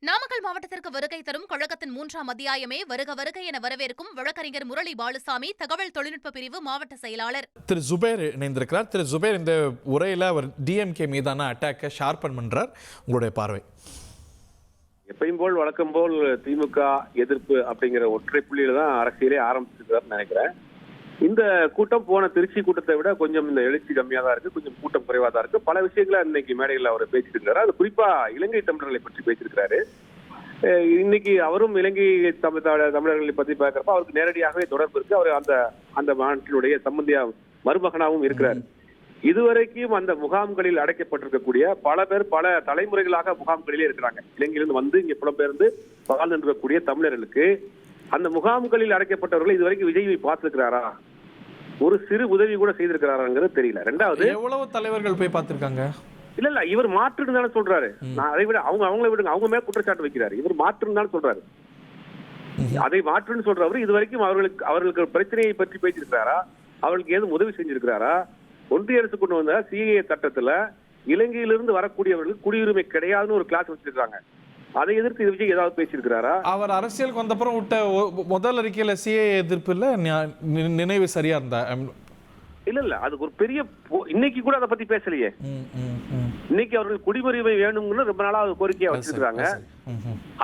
நாமக்கல் மாவட்டத்திற்கு வருகை தரும் கழகத்தின் 3ஆம் அத்தியாயமே வருக வருக என வரவேற்கும் வழக்கறிஞர் முரளி பாலுசாமி, தகவல் தொழில்நுட்ப பிரிவு மாவட்ட செயலாளர். திரு ஜுபேர் இணைந்திருக்கிறார். திரு ஜுபேர், இந்த உரையில் அவர் டிஎம்கே மீதான அட்டாக்கை ஷார்பன் பண்றார். உங்களுடைய பார்வை? எப்பயும் போல் வழக்கம் போல் திமுக எதிர்ப்பு அப்படிங்கிற ஒற்றை புள்ளியில தான் அரசியலே ஆரம்பிச்சிருக்கிறார் நினைக்கிறேன். இந்த கூட்டம் போன திருச்சி கூட்டத்தை விட கொஞ்சம் இந்த எழுச்சி கம்மியா தான் இருக்கு, கொஞ்சம் கூட்டம் குறைவா தான் இருக்கு. பல விஷயங்களை இன்னைக்கு மேடையில் அவர் பேசிட்டு இருக்காரு. அது குறிப்பா இலங்கை தமிழர்களை பற்றி பேசியிருக்கிறாரு. இன்னைக்கு அவரும் இலங்கை தமிழர்களை பற்றி பார்க்கிறப்ப அவருக்கு நேரடியாகவே தொடர்பு இருக்கு. அவர் அந்த மாநிலத்தினுடைய சம்பந்தியா மருமகனாகவும் இருக்கிறார். இதுவரைக்கும் அந்த முகாம்களில் அடைக்கப்பட்டிருக்கக்கூடிய பல பேர் பல தலைமுறைகளாக முகாம்களிலே இருக்கிறாங்க. இலங்கையிலிருந்து வந்து இங்க புலம்பெயர்ந்து வாழ்ந்து இருக்கக்கூடிய தமிழர்களுக்கு அந்த முகாம்களில் அடைக்கப்பட்டவர்கள் இதுவரைக்கும் விஜயை பார்த்திருக்கிறாரா, ஒரு சிறு உதவி கூட செய்திருக்கிறாராங்கிறது தெரியல. ரெண்டாவது, எவ்வளவு தலைவர்கள் போய் பார்த்திருக்காங்க? இல்ல இவர் மாற்றுன்னு தானே சொல்றாரு. நான் அதை விட அவங்கள விடுங்க, அவங்க மேல குற்றச்சாட்டு வைக்கிறாரு. இவர் மாற்றுன்னு தானே சொல்றாரு. அதை மாற்றுன்னு சொல்றவர் இதுவரைக்கும் அவர்களுக்கு பிரச்சனையை பற்றி பேசியிருக்கிறாரா, அவர்களுக்கு ஏதும் உதவி செஞ்சிருக்கிறாரா? ஒன்றிய அரசு கொண்டு வந்த சிஏஏ சட்டத்துல இலங்கையிலிருந்து வரக்கூடியவர்களுக்கு குடியுரிமை கிடையாதுன்னு ஒரு கிளாஸ் வச்சிருக்காங்க. அதை எதிர்த்து விஜய் ஏதாவது பேசியிருக்கிறாரா? அவர் அரசியலுக்கு வந்தப்புறம் விட்ட முதல் அறிக்கையில சிஏஏ எதிர்ப்பு இல்ல, நினைவு சரியா இருந்தா? இல்ல அதுக்கு ஒரு பெரிய இன்னைக்கு கூட அதை பத்தி பேசலையே. இன்னைக்கு அவர்கள் குடியுரிமை வேணும்னு ரொம்ப நாளா கோரிக்கையா வச்சிருக்காங்க.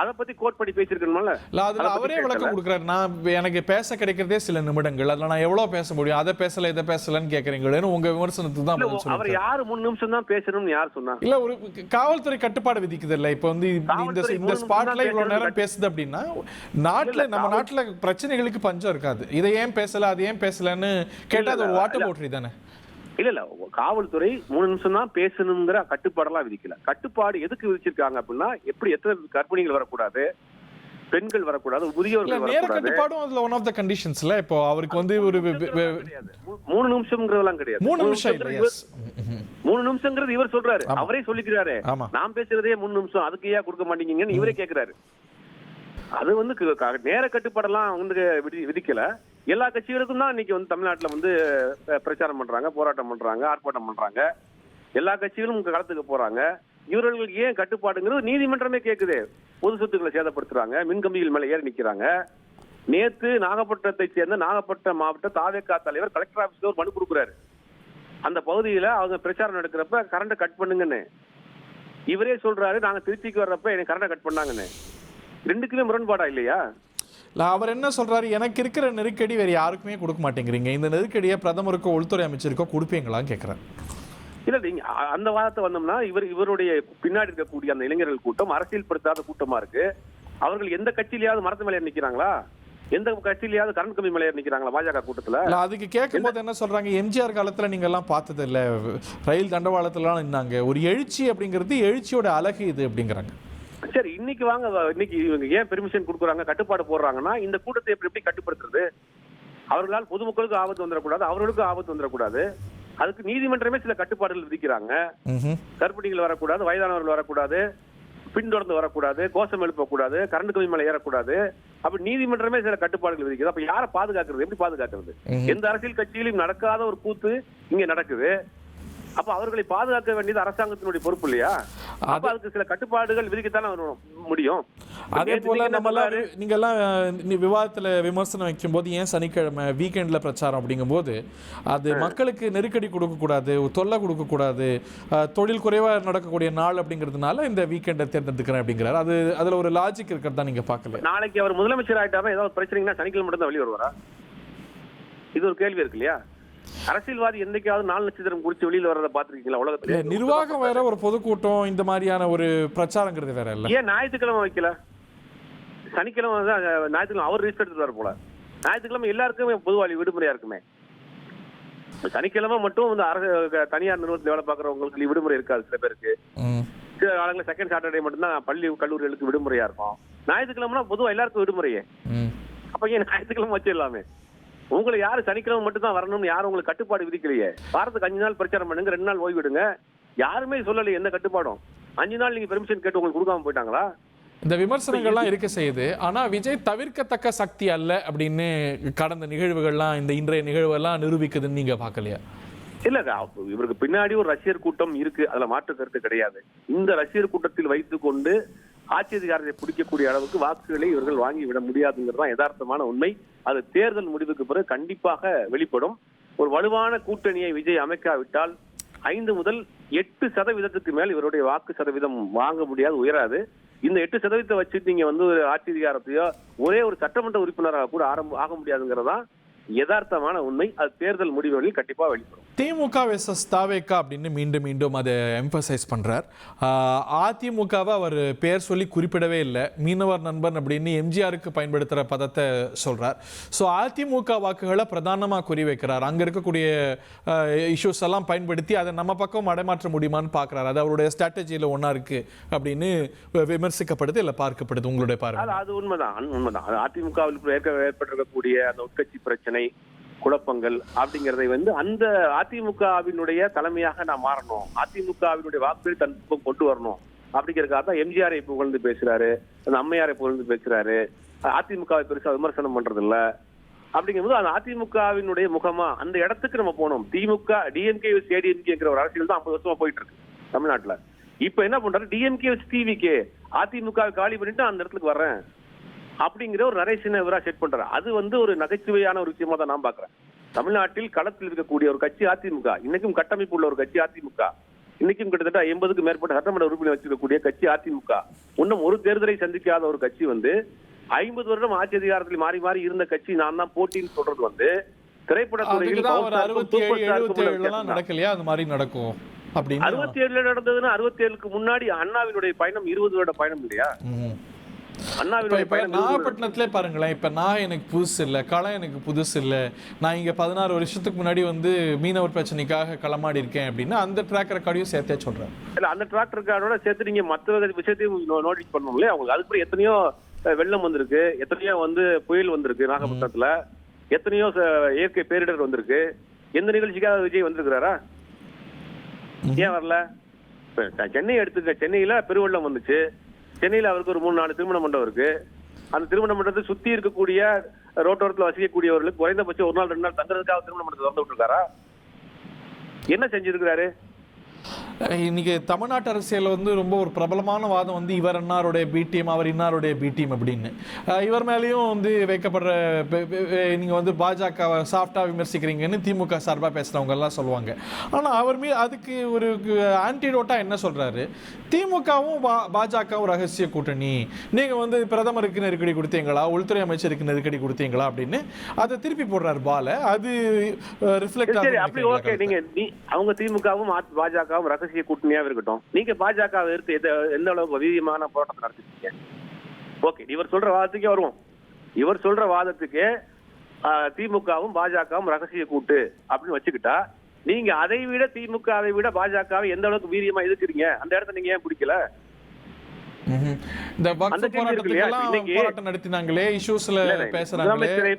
அதை பத்தி கோட் பண்ணி பேசிருக்கணும்ல. அதுல அவரே விளக்கம் கொடுக்குறாரு. நான் எனக்கு பேச கிடைக்கிறதே சில நிமிடங்கள், அதுல நான் எவ்வளவு பேச முடியும், அதை பேசல இதை பேசலன்னு கேக்குறீங்களேன்னு உங்க விமர்சனத்துக்கு தான். அவர் யாரு 3 நிமிஷம் தான் பேசணும்னு யார் சொன்னா? இல்ல, ஒரு காவல்துறை கட்டுப்பாடு விதிக்குது இல்ல. இப்ப வந்து இந்த ஸ்பாட்ல இவ்வளவு நேரம் பேசுது அப்படின்னா நம்ம நாட்டுல பிரச்சனைகளுக்கு பஞ்சம் இருக்காது. இதை ஏன் பேசல, அது ஏன் பேசலன்னு கேட்டா அது ஒரு வாட்டர் போட்ரி தானே. இல்ல காவல்துறை 3 நிமிஷம் தான் பேசணுங்கிற கட்டுப்பாடெல்லாம் விதிக்கல. கட்டுப்பாடு எதுக்கு விதிச்சிருக்காங்க அப்படின்னா, எப்படி எத்தனை கர்ப்பிணிகள் வரக்கூடாது, பெண்கள் வரக்கூடாது, முதியோர்கள் வரக்கூடாது. அதுல ஒன் ஆஃப் தி கண்டிஷன்ஸ்ல இப்போ அவருக்கு வந்து ஒரு 3 நிமிஷம்ங்கிறதெல்லாம் கிடையாது. 3 நிமிஷம் இல்ல, 3 நிமிஷம்ங்கிறது இவர் சொல்றாரு, அவரே சொல்லிக்கிறாரு. நான் பேசுறதே 3 நிமிஷம், அதுக்கு ஏன் கொடுக்க மாட்டீங்கன்னு இவரே கேக்குறாரு. அது வந்து நேர கட்டுப்பாடெல்லாம் வந்து விதிக்கல. எல்லா கட்சிகளுக்கும் தான் இன்னைக்கு வந்து தமிழ்நாட்டுல வந்து பிரச்சாரம் பண்றாங்க, போராட்டம் பண்றாங்க, ஆர்ப்பாட்டம் பண்றாங்க. எல்லா கட்சிகளும் களத்துக்கு போறாங்க. இவர்களுக்கு ஏன் கட்டுப்பாடுங்கிறது நீதிமன்றமே கேக்குது. பொது சொத்துக்களை சேதப்படுத்துறாங்க, மின்கம்பிகள் மேல ஏறி நிக்கிறாங்க. நேத்து நாகப்பட்டினத்தை சேர்ந்த நாகப்பட்டினம் மாவட்ட தாவேகா தலைவர் கலெக்டர் ஆபீஸ்ல ஒரு மனு கொடுக்குறாரு. அந்த பகுதியில அவங்க பிரச்சாரம் நடக்கிறப்ப கரண்ட் கட் பண்ணுங்கன்னு இவரே சொல்றாரு. நாங்க திருச்சிக்கு வர்றப்ப எனக்கு கரண்ட் கட் பண்ணாங்கன்னு. ரெண்டுக்குமே முரண்பாடா இல்லையா? அவர் என்ன சொல்றாரு, எனக்கு இருக்கிற நெருக்கடி வேற யாருக்குமே கொடுக்க மாட்டேங்கிறீங்க, இந்த நெருக்கடியை பிரதமருக்கோ உள்துறை அமைச்சருக்கோ கொடுப்பீங்களான்னு கேட்கிறேன். இல்ல நீங்க அந்த வாதத்தை வந்தோம்னா இவருடைய பின்னாடி இருக்கக்கூடிய அந்த இளைஞர்கள் கூட்டம் அரசியல் படுத்தாத கூட்டமா இருக்கு. அவர்கள் எந்த கட்சியிலேயாவது மரத்து மேலே நிக்கிறாங்களா, எந்த கட்சியிலேயாவது கரண்ட் கம்பி மேலே நிக்கிறாங்களா பாஜக கூட்டத்துல? அதுக்கு கேட்கும் போது என்ன சொல்றாங்க, எம்ஜிஆர் காலத்துல நீங்க எல்லாம் பார்த்தது இல்ல, ரயில் தண்டவாளத்துல நின்னாங்க, ஒரு எழுச்சி அப்படிங்கிறது எழுச்சியோட அழகு இது அப்படிங்கிறாங்க. சரி, இன்னைக்கு வாங்க, இன்னைக்கு இவங்க ஏன் பெர்மிஷன் கொடுக்குறாங்க, கட்டுப்பாடு போடுறாங்கன்னா இந்த கூட்டத்தை எப்படி கட்டுப்படுத்துறது? அவர்களால் பொதுமக்களுக்கு ஆபத்து வந்துடக்கூடாது, அவர்களுக்கும் ஆபத்து வந்துடக்கூடாது. அதுக்கு நீதிமன்றமே சில கட்டுப்பாடுகள் விதிக்கிறாங்க. கர்ப்பிணிகள் வரக்கூடாது, வயதானவர்கள் வரக்கூடாது, பின்தொடர்ந்து வரக்கூடாது, கோஷம் எழுப்பக்கூடாது, கரண்ட் கம்பி மேல ஏறக்கூடாது. அப்ப நீதிமன்றமே சில கட்டுப்பாடுகள் விதிக்குது. அப்ப யாரை பாதுகாக்கிறது, எப்படி பாதுகாக்கிறது? எந்த அரசியல் கட்சியிலும் நடக்காத ஒரு கூத்து இங்க நடக்குது. அப்ப அவர்களை பாதுகாக்க வேண்டியது அரசாங்கத்தினுடைய பொறுப்பு இல்லையா? அப்ப அதுக்கு சில கட்டுப்பாடுகள் விதிக்கத்தானே முடியும். அதே போல நீங்க எல்லாம் விவாதத்துல விமர்சனம் வைக்கும் போது ஏன் சனிக்கிழமை வீக்கெண்ட்ல பிரச்சாரம் அப்படிங்கும் போது அது மக்களுக்கு நெருக்கடி கொடுக்க கூடாது, தொல்லை கொடுக்க கூடாது, தொழில் குறைவா நடக்கக்கூடிய நாள் அப்படிங்கிறதுனால இந்த வீக்கெண்டை தேர்ந்தெடுக்கிறேன் அப்படிங்கிறாரு. அதுல ஒரு லாஜிக் இருக்கிறதா நீங்க பாக்கல? நாளைக்கு அவர் முதலமைச்சர் ஆயிட்டாருன்னா ஏதாவது பிரச்சனைனா சனிக்கிழமை மட்டும் தான் வெளியே வருவாரா? இது ஒரு கேள்வி இருக்கு இல்லையா? அரசியல்வாதி என்னைக்காவது 4 நட்சத்திரம் குறிச்சு வெளியில வர்றதை பாத்துருக்கீங்களா உலகத்துல? நிர்வாகம் வேற, ஒரு பொதுக்கூட்டம், இந்த மாதிரியான ஒரு பிரச்சாரங்கிறது வேற இல்ல. ஏன் ஞாயிற்றுக்கிழமை வைக்கல? சனிக்கிழமை ஞாயிற்றுக்கிழமை அவர் ரிஸ்க் எடுத்துட்டு வர போல. ஞாயிற்றுக்கிழமை எல்லாருக்குமே பொதுவாளி விடுமுறையா இருக்குமே. சனிக்கிழமை மட்டும் வந்து தனியார் நிறுவனத்தில் வேலை பார்க்கறவங்களுக்கு விடுமுறை இருக்காது. சில பேருக்கு சில காலங்களில் செகண்ட் சாட்டர்டே மட்டும்தான் பள்ளி கல்லூரிகளுக்கு விடுமுறையா இருக்கும். ஞாயிற்றுக்கிழமைனா பொதுவா எல்லாருக்கும் விடுமுறையே. அப்ப ஏன் ஞாயிற்றுக்கிழமை வச்சிடலாமே? உங்களை யாரு சனிக்கிழமை மட்டும் தான் வரணும்னு யாரும் உங்களுக்கு கட்டுப்பாடு விதிக்கலையே. வாரத்துக்கு 5 நாள் பிரச்சாரம் பண்ணுங்க, 2 நாள் ஓய்வு விடுங்க. யாருமே சொல்லலையே எந்த கட்டுப்பாடும். 5 நாள் நீங்க பெர்மிஷன் கேட்டு உங்களுக்கு கொடுக்காம போயிட்டாங்களா? இந்த விமர்சனங்கள்லாம் இருக்க செய்யுது. ஆனா விஜய் தவிர்க்கத்தக்க சக்தி அல்ல அப்படின்னு கடந்த நிகழ்வுகள்லாம், இந்த இன்றைய நிகழ்வுகள்லாம் நிரூபிக்குதுன்னு நீங்க பாக்கலையா? இல்ல இவருக்கு பின்னாடி ஒரு ரசிகர் கூட்டம் இருக்கு, அதுல மாற்று கருத்து கிடையாது. இந்த ரசிகர் கூட்டத்தில் வைத்துக் கொண்டு ஆட்சி அதிகாரத்தை பிடிக்கக்கூடிய அளவுக்கு வாக்குகளை இவர்கள் வாங்கி விட முடியாதுங்கிறது தான் யதார்த்தமான உண்மை. அது தேர்தல் முடிவுக்கு பிறகு கண்டிப்பாக வெளிப்படும். ஒரு வலுவான கூட்டணியை விஜய் அமைக்காவிட்டால் 5 முதல் 8% மேல் இவருடைய வாக்கு சதவீதம் வாங்க முடியாது, உயராது. இந்த 8% வச்சுட்டு நீங்க வந்து ஒரு ஆட்சி அதிகாரத்தையோ ஒரே ஒரு சட்டமன்ற உறுப்பினராக கூட ஆக முடியாதுங்கிறதா யதார்த்தமான உண்மை. அது தேர்தல் முடிவுகளில் கண்டிப்பா வெளிப்படும். திமுக வெர்சஸ் தாவேகா அப்படின்னு மீண்டும் மீண்டும் அதை எம்பசைஸ் பண்றார். அதிமுகவை அவர் பேர் சொல்லி குறிப்பிடவே இல்லை. மீனவர் நண்பன் அப்படின்னு எம்ஜிஆருக்கு பயன்படுத்துகிற பதத்தை சொல்றார். ஸோ அதிமுக வாக்குகளை பிரதானமாக குறி வைக்கிறார். அங்கே இருக்கக்கூடிய இஷ்யூஸ் எல்லாம் பயன்படுத்தி அதை நம்ம பக்கம் மடைமாற்ற முடியுமான்னு பார்க்குறாரு. அது அவருடைய ஸ்ட்ராட்டஜியில் ஒன்றா இருக்கு அப்படின்னு விமர்சிக்கப்படுது, இல்லை பார்க்கப்படுது. உங்களுடைய பார்வை? அது உண்மைதான். அதிமுகவில் ஏற்பட்டிருக்கக்கூடிய அந்த உட்கட்சி பிரச்சனை, குழப்பங்கள் அப்படிங்கறதை வந்து அந்த அதிமுகவினுடைய தலைமையாக நான் மாறணும், அதிமுகவினுடைய வாக்குகளை தன் பக்கம் கொண்டு வரணும் அப்படிங்கிறதுக்காக தான் எம்ஜிஆரை புகழ்ந்து பேசுறாரு, அந்த அம்மையாரை புகழ்ந்து பேசுறாரு. அதிமுகவை பெருசா விமர்சனம் பண்றது இல்ல. அப்படிங்கும்போது அந்த அதிமுகவினுடைய முகமா அந்த இடத்துக்கு நம்ம போனோம். திமுக டிஎம்கே ஏடிஎம்கேங்கிற ஒரு அரசியல் தான் 50 வருஷமா போயிட்டு இருக்கு தமிழ்நாட்டுல. இப்ப என்ன பண்றாரு, டிஎம்கே டிவிகே அதிமுக காலி பண்ணிட்டு அந்த இடத்துக்கு வர்றேன் அப்படிங்கிற ஒரு நரேஷனை இவரா செட் பண்றாரு. அது வந்து ஒரு நகைச்சுவையான ஒரு விஷயமா தான் நான் பாக்குறேன். தமிழ்நாட்டில் களத்தில் இருக்கக்கூடிய ஒரு கட்சி அதிமுக, இன்னைக்கும் கட்டமைப்பு உள்ள ஒரு கட்சி அதிமுக, இன்னைக்கும் கிட்டத்தட்ட 80க்கும் மேற்பட்ட சட்டமன்ற உறுப்பினர் வச்சிருக்கக்கூடிய கட்சி அதிமுக. இன்னும் ஒரு தேர்தலை சந்திக்காத ஒரு கட்சி வந்து 50 வருடம் ஆட்சி அதிகாரத்தில் மாறி மாறி இருந்த கட்சி நான் தான் போட்டின்னு சொல்றது வந்து திரைப்படத்துறையில் நடக்கலையா? அது மாதிரி நடக்கும். 67 நடந்ததுன்னா 67க்கு முன்னாடி அண்ணாவினுடைய பயணம் 20 வருட பயணம் இல்லையா? நாகப்பட்டினத்திலே பாருங்களேன். இப்ப நான் எனக்கு புதுசு இல்லை, களம் எனக்கு புதுசு இல்லை. நான் இங்க 16 வருஷத்துக்கு முன்னாடி வந்து மீனவர் பிரச்சனைக்காக களமாடி இருக்கேன் அப்படின்னா அந்த ட்ராக் ரெக்கார்டையும் சேர்த்தே சொல்றேன். இல்ல, அந்த ட்ராக் ரெக்கார்டோட சேர்த்து நீங்க மற்ற விஷயத்தையும் நோட்டீஸ் பண்ணணும் இல்லையா? அவங்களுக்கு அதுக்கு எத்தனையோ வெள்ளம் வந்திருக்கு, எத்தனையோ வந்து புயல் வந்திருக்கு நாகப்பட்டினத்துல, எத்தனையோ இயற்கை பேரிடர் வந்திருக்கு. எந்த நிகழ்ச்சிக்காக விஜய் வந்திருக்கிறாரா? ஏன் வரல? சென்னை எடுத்துக்க, சென்னையில பெருவெள்ளம் வந்துச்சு. சென்னையில அவருக்கு ஒரு 3-4 திருமண மண்டபம் இருக்கு. அந்த திருமண மண்டபத்தை சுத்தி இருக்கக்கூடிய ரோட்டோரத்தில் வசிக்கக்கூடியவர்களுக்கு குறைந்தபட்சம் 1 நாள் 2 நாள் தங்குறதுக்காக திருமண மண்டபத்தை திறந்து விட்டுருக்காரா? என்ன செஞ்சிருக்கிறாரு? இன்னைக்கு தமிழ்நாட்டு அரசியல் வந்து ரொம்ப ஒரு பிரபலமான வாதம் வந்து இவர் இன்னாருடைய பிடிஎம், அவர் இன்னாருடைய பிடிஎம் அப்படின்னு. இவர் மேலேயும் வந்து வைக்கப்படுற நீங்கள் வந்து பாஜகவை சாஃப்டாக விமர்சிக்கிறீங்கன்னு திமுக சார்பாக பேசுகிறவங்க எல்லாம் சொல்லுவாங்க. ஆனால் அவர் மீது அதுக்கு ஒரு ஆன்டிடோட்டாக என்ன சொல்கிறாரு, திமுகவும் பாஜகவும் ரகசிய கூட்டணி, நீங்கள் வந்து பிரதமருக்கு நெருக்கடி கொடுத்தீங்களா, உள்துறை அமைச்சருக்கு நெருக்கடி கொடுத்தீங்களா அப்படின்னு அதை திருப்பி போடுறாரு பால. அது ரிஃப்ளெக்ட் ஆகும். அவங்க திமுகவும் பாஜகவும் ரகசிய கூட்டணியாக இருக்கட்டும், நீங்க பாஜக எடுத்து எந்த அளவுக்கு வீரியமான போராட்டம் நடத்திருக்கீங்க? ஓகே, இவர் சொல்ற வாதத்துக்கே வருவோம். இவர் சொல்ற வாதத்துக்கு திமுகவும் பாஜகவும் ரகசிய கூட்டு அப்படின்னு வச்சுக்கிட்டா, நீங்க அதை விட திமுகவை விட பாஜகவை எந்த அளவுக்கு வீரியமா எதிர்க்கிறீங்க? அந்த இடத்த நீங்க ஏன் பிடிக்கல? இந்த போராட்டம் நடத்தினாங்களே, இஷ்யூஸ்ல பேசுறாங்களே.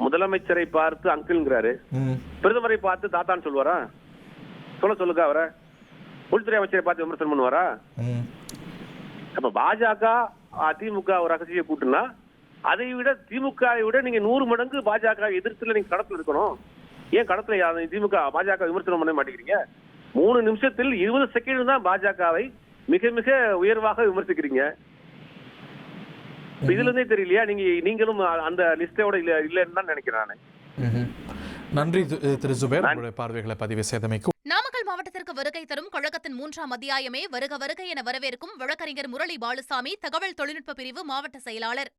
முதலமைச்சரை பார்த்து அங்கிள்ங்கிறாரு, பிரதமரை பார்த்து தாத்தான்னு சொல்லுவாரா? சொல்லுங்க அவரை. உள்துறை அமைச்சரை பார்த்து விமர்சனம் பண்ணுவாரா? அப்ப பாஜக அதிமுக ஒரு ரகசிய கூட்டுனா அதை விட திமுகவை விட நீங்க 100 மடங்கு பாஜக எதிர்த்துல நீங்க களத்துல இருக்கணும். ஏன் களத்துல திமுக பாஜக விமர்சனம் பண்ண மாட்டேங்கிறீங்க? 3 நிமிஷத்தில் 20 செகண்ட் தான் பாஜகவை மிக மிக உயர்வாக விமர்சிக்கிறீங்க. இதுல இருந்தே தெரியலையா நீங்களும் அந்த லிஸ்டோட இல்லன்னு தான் நினைக்கிறேன் நான். நன்றி திரு ஜுபேர், உங்களுடைய பார்வைகளை பதிவு செய்தமைக்கு. நாமக்கல் மாவட்டத்திற்கு வருகை தரும் கழகத்தின் 3ஆம் அத்தியாயமே வருக வருக என வரவேற்கும் வழக்கறிஞர் முரளி பாலுசாமி, தகவல் தொழில்நுட்ப பிரிவு மாவட்ட செயலாளர்.